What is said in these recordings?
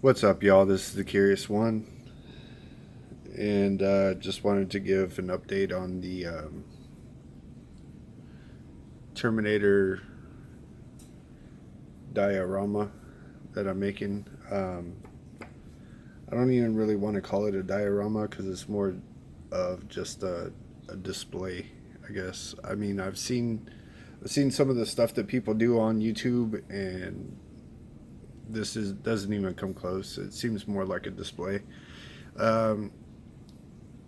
What's up, y'all? This is the Curious One, and just wanted to give an update on the Terminator diorama that I'm making. I don't even really want to call it a diorama because it's more of just a display, I guess. I mean, I've seen some of the stuff that people do on YouTube, and this is doesn't even come close. It seems more like a display. Um,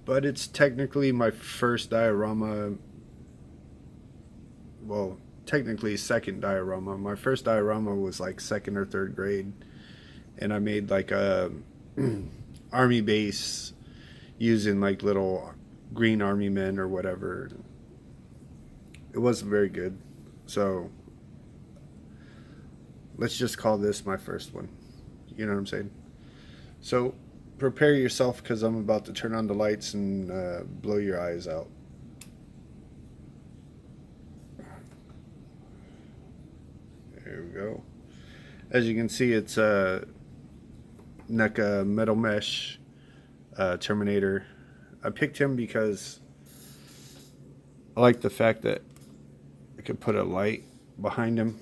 but it's technically my first diorama. Well, technically second diorama. My first diorama was like second or third grade, and I made like a army base using like little green army men or whatever. It wasn't very good, so let's just call this my first one. You know what I'm saying? So prepare yourself because I'm about to turn on the lights and blow your eyes out. There we go. As you can see, it's a Neca metal mesh Terminator. I picked him because I like the fact that I could put a light behind him,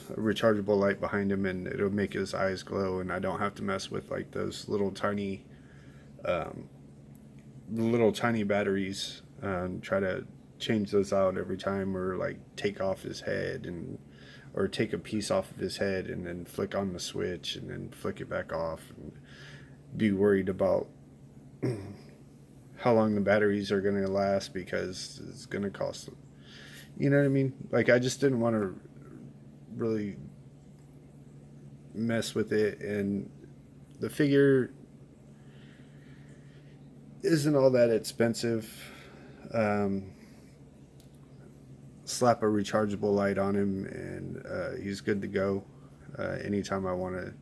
a rechargeable light behind him, and it'll make his eyes glow. And I don't have to mess with like those um, little tiny batteries. Try to change those out every time, or like take off his head and or take a piece off of his head and then flick on the switch and then flick it back off and be worried about how long the batteries are going to last because it's going to cost, you know what I mean? Like, I just didn't want to really mess with it, and the figure isn't all that expensive. um, Slap a rechargeable light on him and he's good to go. Anytime I want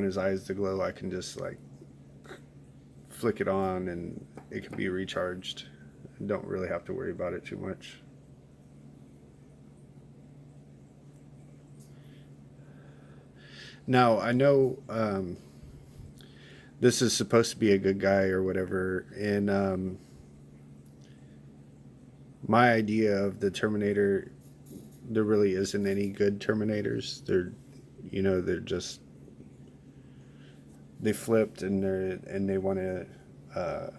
his eyes to glow, I can just like flick it on and it can be recharged. Don't really have to worry about it too much. Now I know this is supposed to be a good guy or whatever, and my idea of the Terminator, there really isn't any good Terminators. They're just they flipped and they want to uh,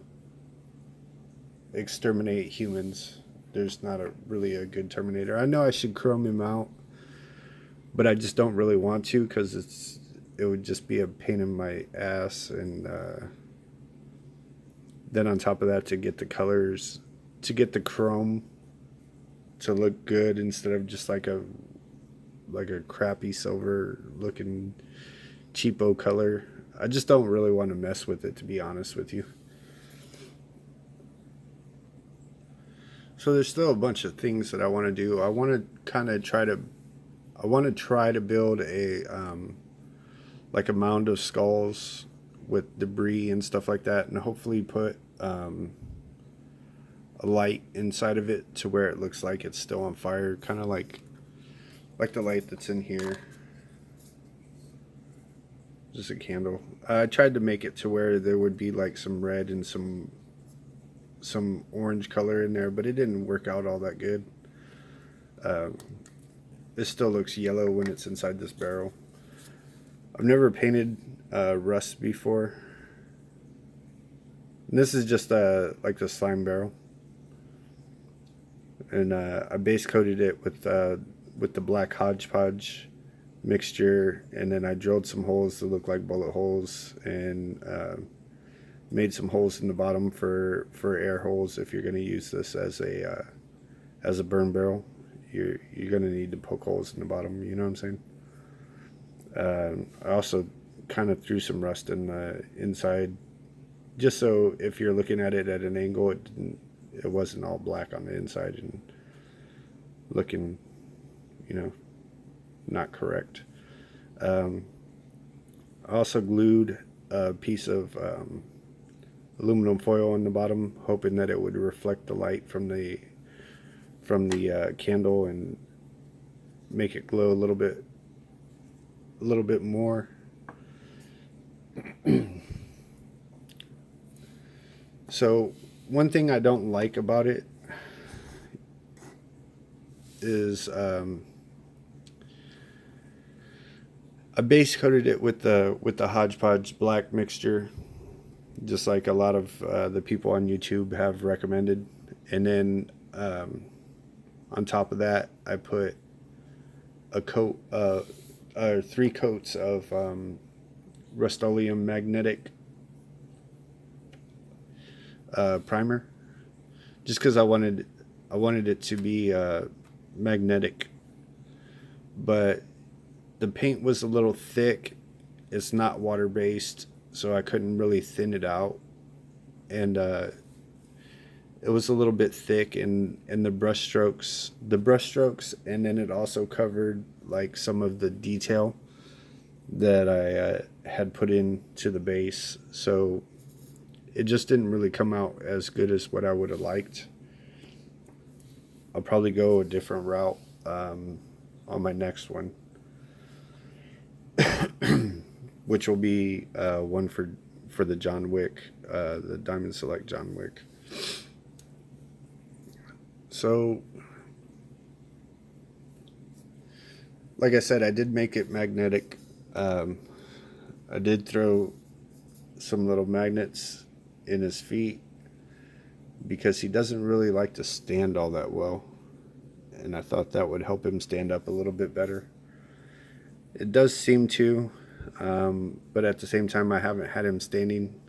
exterminate humans. There's not really a good Terminator. I know I should chrome him out, but I just don't really want to because it would just be a pain in my ass, and then on top of that, to get the colors, to get the chrome to look good instead of just like a crappy silver looking cheapo color. I just don't really want to mess with it, to be honest with you. So there's still a bunch of things that I want to do. I want to try to build a like a mound of skulls with debris and stuff like that, and hopefully put a light inside of it to where it looks like it's still on fire, kind of like the light that's in here. Just a candle. I tried to make it to where there would be like some red and some orange color in there, but it didn't work out all that good. Uh, this still looks yellow when it's inside this barrel. I've never painted rust before. And this is just like the slime barrel, and I base coated it with the black hodgepodge mixture, and then I drilled some holes that look like bullet holes, and made some holes in the bottom for air holes. If you're going to use this as a burn barrel, you're going to need to poke holes in the bottom. You know what I'm saying? I also kind of threw some rust in the inside, just so if you're looking at it at an angle, it wasn't all black on the inside and looking, you know, not correct. Um, I also glued a piece of aluminum foil on the bottom, hoping that it would reflect the light from the candle and make it glow a little bit a little bit more. So one thing I don't like about it is I base coated it with the Hodgepodge black mixture, just like a lot of the people on YouTube have recommended. And then on top of that, I put a coat, or 3 coats of Rust-Oleum magnetic primer, just because I wanted it to be magnetic, but the paint was a little thick. It's not water based, so I couldn't really thin it out, and it was a little bit thick in the brush strokes, and then it also covered like some of the detail that I had put into the base, so it just didn't really come out as good as what I would have liked. I'll probably go a different route on my next one, which will be one for the John Wick, the Diamond Select John Wick. So, like I said, I did make it magnetic. I did throw some little magnets in his feet because he doesn't really like to stand all that well, and I thought that would help him stand up a little bit better. It does seem to, but at the same time, I haven't had him standing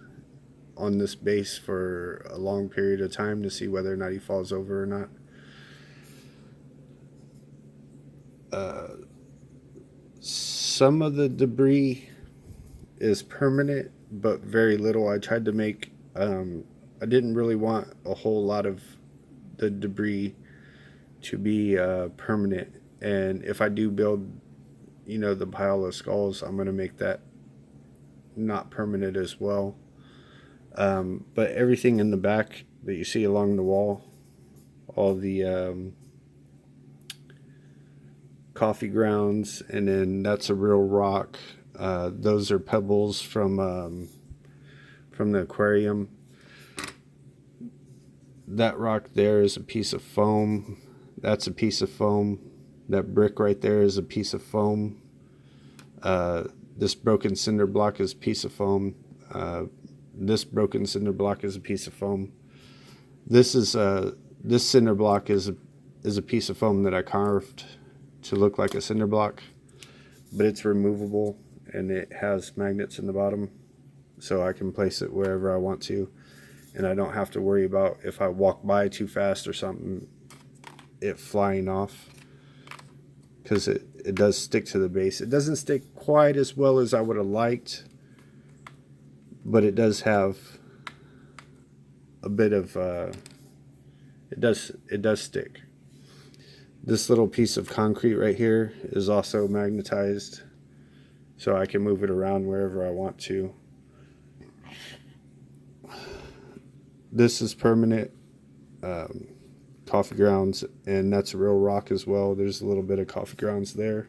on this base for a long period of time to see whether or not he falls over or not. Some of the debris is permanent, but very little. I tried to make, I didn't really want a whole lot of the debris to be permanent. And if I do build, the pile of skulls, I'm going to make that not permanent as well. But everything in the back that you see along the wall, all the coffee grounds, and then that's a real rock. Those are pebbles from the aquarium. That rock there is a piece of foam. That's a piece of foam. That brick right there is a piece of foam. This broken cinder block is a piece of foam. This broken cinder block is a piece of foam. This cinder block is a piece of foam that I carved to look like a cinder block, but it's removable and it has magnets in the bottom, so I can place it wherever I want to, and I don't have to worry about if I walk by too fast or something, it flying off, because it does stick to the base. It doesn't stick quite as well as I would have liked, but it does have a bit of it does stick. This little piece of concrete right here is also magnetized, so I can move it around wherever I want to. This is permanent coffee grounds, and that's a real rock as well. There's a little bit of coffee grounds there.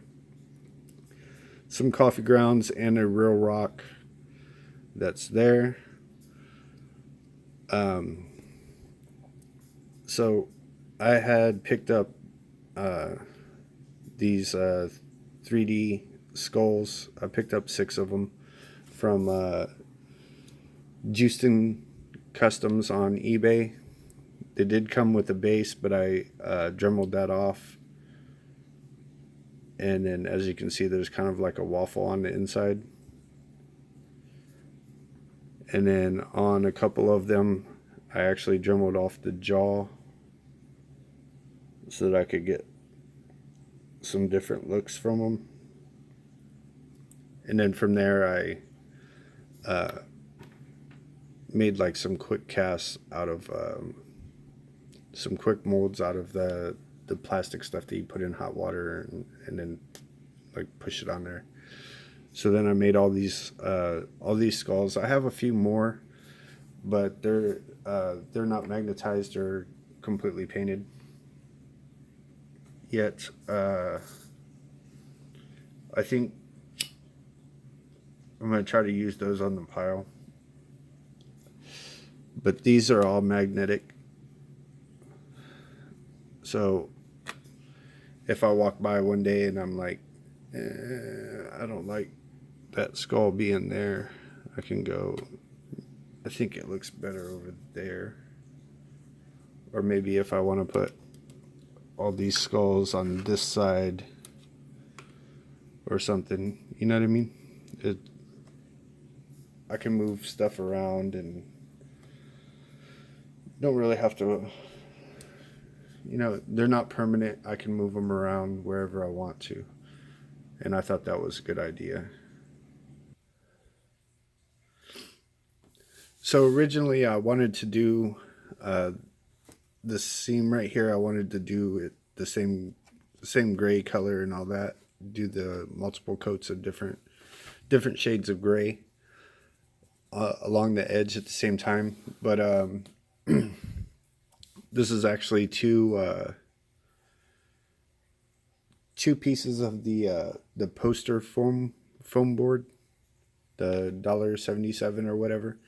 Some coffee grounds and a real rock that's there. So I had picked up these 3D skulls. I picked up 6 of them from Houston Customs on eBay. They did come with a base, but I dremeled that off, and then as you can see, there's kind of like a waffle on the inside, and then on a couple of them I actually dremeled off the jaw so that I could get some different looks from them. And then from there I made like some quick casts out of some quick molds out of the plastic stuff that you put in hot water and then like push it on there. So then I made all these skulls. I have a few more, but they're not magnetized or completely painted yet. I think I'm going to try to use those on the pile. But these are all magnetic. So if I walk by one day and I'm like, I don't like that skull being there, I can go, I think it looks better over there. Or maybe if I want to put all these skulls on this side or something, you know what I mean? I can move stuff around and don't really have to, you know, they're not permanent. I can move them around wherever I want to. And I thought that was a good idea. So originally I wanted to do this seam right here. I wanted to do it the same gray color and all that. Do the multiple coats of different shades of gray along the edge at the same time. But this is actually two pieces of the poster foam board, the $1.77 or whatever,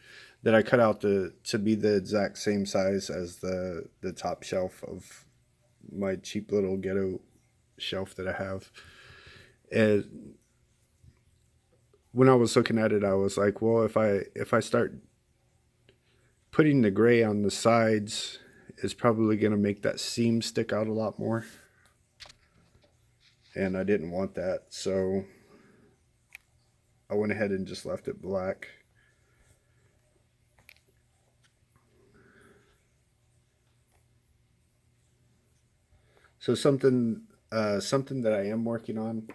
that I cut out to be the exact same size as the top shelf of my cheap little ghetto shelf that I have. And when I was looking at it, I was like, well, if I start putting the gray on the sides, it's probably going to make that seam stick out a lot more. And I didn't want that, so I went ahead and just left it black. So something that I am working on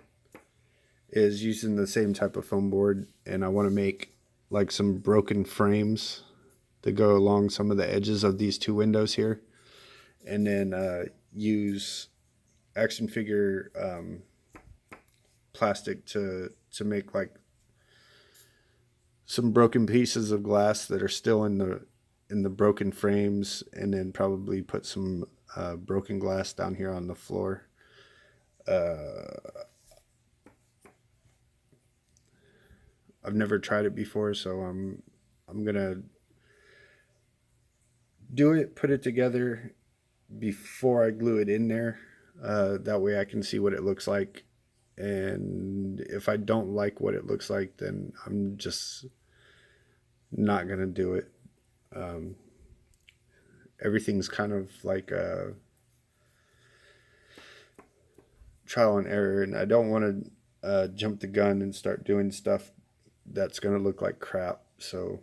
is using the same type of foam board, and I want to make like some broken frames that go along some of the edges of these two windows here, and then use action figure plastic to make like some broken pieces of glass that are still in the broken frames, and then probably put some broken glass down here on the floor. I've never tried it before, so I'm gonna do it, put it together before I glue it in there. That way I can see what it looks like, and if I don't like what it looks like, then I'm just not gonna do it. Everything's kind of like a trial and error, and I don't want to jump the gun and start doing stuff that's going to look like crap. So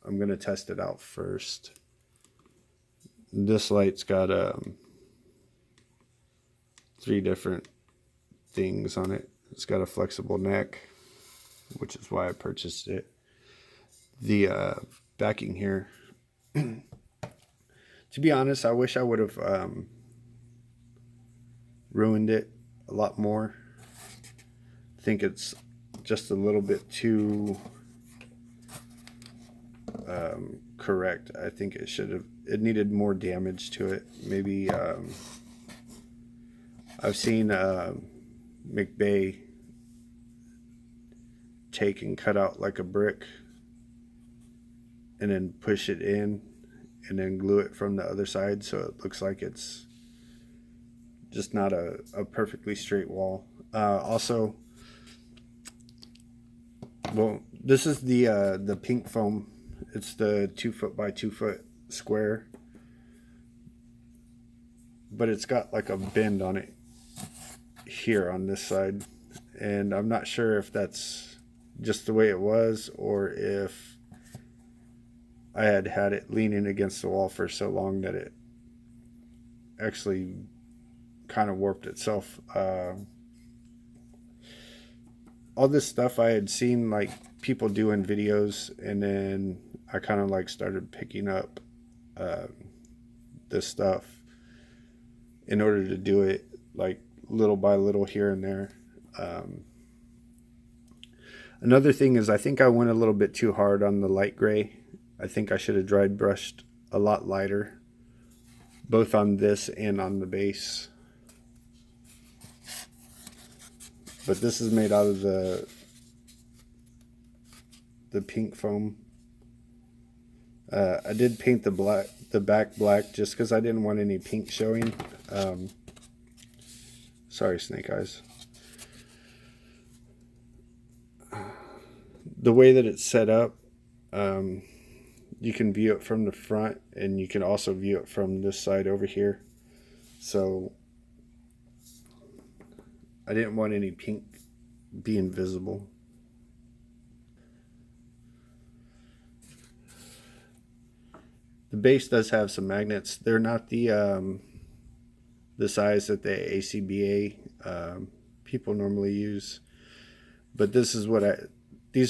I'm going to test it out first. This light's got 3 different things on it. It's got a flexible neck, which is why I purchased it. The backing here, to be honest, I wish I would have ruined it a lot more. I think it's just a little bit too correct. I think it needed more damage to it. Maybe I've seen McBay take and cut out like a brick and then push it in and then glue it from the other side, so it looks like it's just not a perfectly straight wall. Also, well, this is the pink foam. It's the 2 foot by 2 foot square, but it's got like a bend on it here on this side, and I'm not sure if that's just the way it was or if I had it leaning against the wall for so long that it actually kind of warped itself. All this stuff I had seen like people do in videos, and then I kind of like started picking up this stuff in order to do it like little by little here and there. Another thing is I think I went a little bit too hard on the light gray. I think I should have dry brushed a lot lighter, both on this and on the base. But this is made out of the the pink foam. I did paint the back black just because I didn't want any pink showing. Sorry, snake eyes. The way that it's set up, you can view it from the front, and you can also view it from this side over here. So I didn't want any pink being visible. The base does have some magnets. They're not the size that the ACBA people normally use, but these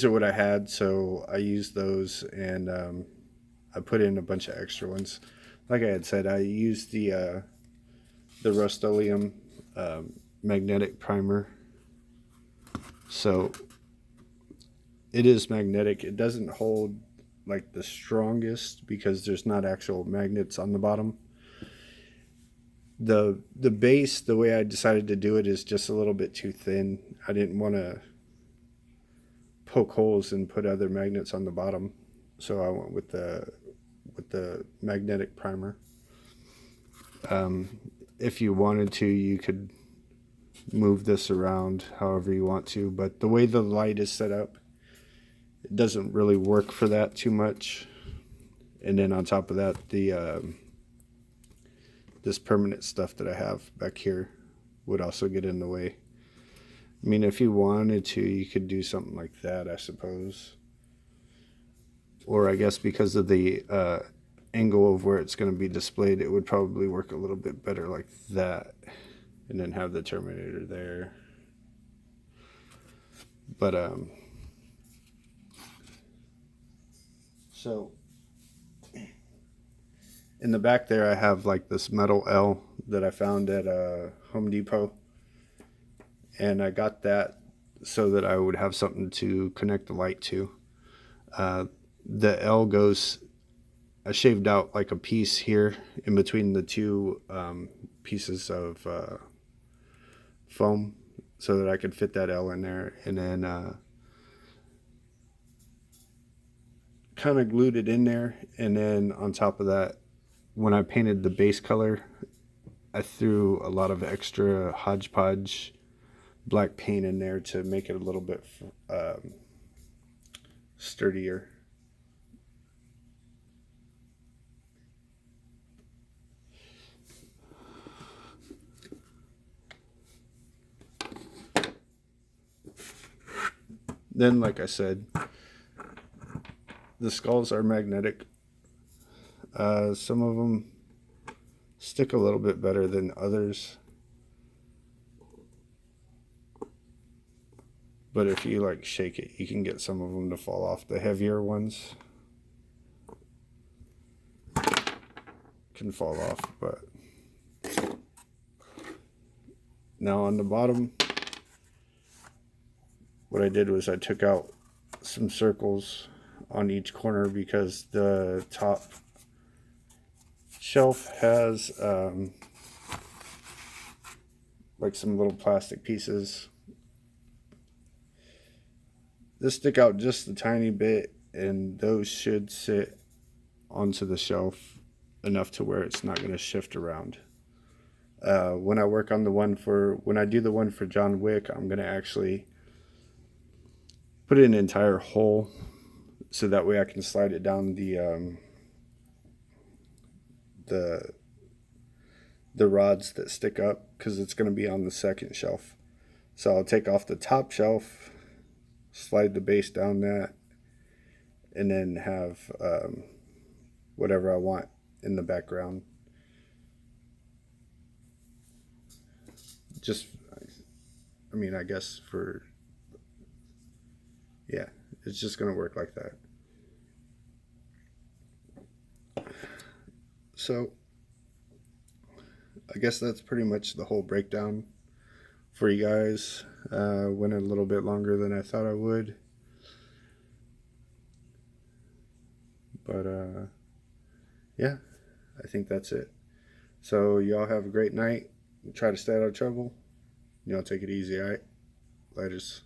are what I had, so I used those, and I put in a bunch of extra ones. Like I had said, I used the Rust-Oleum magnetic primer. So it is magnetic. It doesn't hold like the strongest because there's not actual magnets on the bottom. The base, the way I decided to do it, is just a little bit too thin. I didn't want to poke holes and put other magnets on the bottom, so I went with the magnetic primer. If you wanted to, you could move this around however you want to, but the way the light is set up, it doesn't really work for that too much. And then on top of that, this permanent stuff that I have back here would also get in the way. I mean, if you wanted to, you could do something like that, I suppose. Or I guess because of the angle of where it's going to be displayed, it would probably work a little bit better like that. And then have the Terminator there. But, so in the back there, I have like this metal L that I found at Home Depot. And I got that so that I would have something to connect the light to. The L goes, I shaved out like a piece here in between the two pieces of foam so that I could fit that L in there, and then kind of glued it in there. And then on top of that, when I painted the base color, I threw a lot of extra hodgepodge black paint in there to make it a little bit sturdier. Then, like I said, the skulls are magnetic. Some of them stick a little bit better than others. But if you like shake it, you can get some of them to fall off. The heavier ones can fall off, but now on the bottom, what I did was I took out some circles on each corner because the top shelf has like some little plastic pieces. This stick out just a tiny bit, and those should sit onto the shelf enough to where it's not going to shift around. When I work on when I do the one for John Wick, I'm going to actually put in an entire hole so that way I can slide it down the rods that stick up, because it's going to be on the second shelf. So I'll take off the top shelf, slide the base down that, and then have whatever I want in the background. Just, I mean, I guess yeah, it's just going to work like that. So I guess that's pretty much the whole breakdown for you guys. Went a little bit longer than I thought I would. But yeah, I think that's it. So y'all have a great night. Try to stay out of trouble. Y'all take it easy, alright? Laters.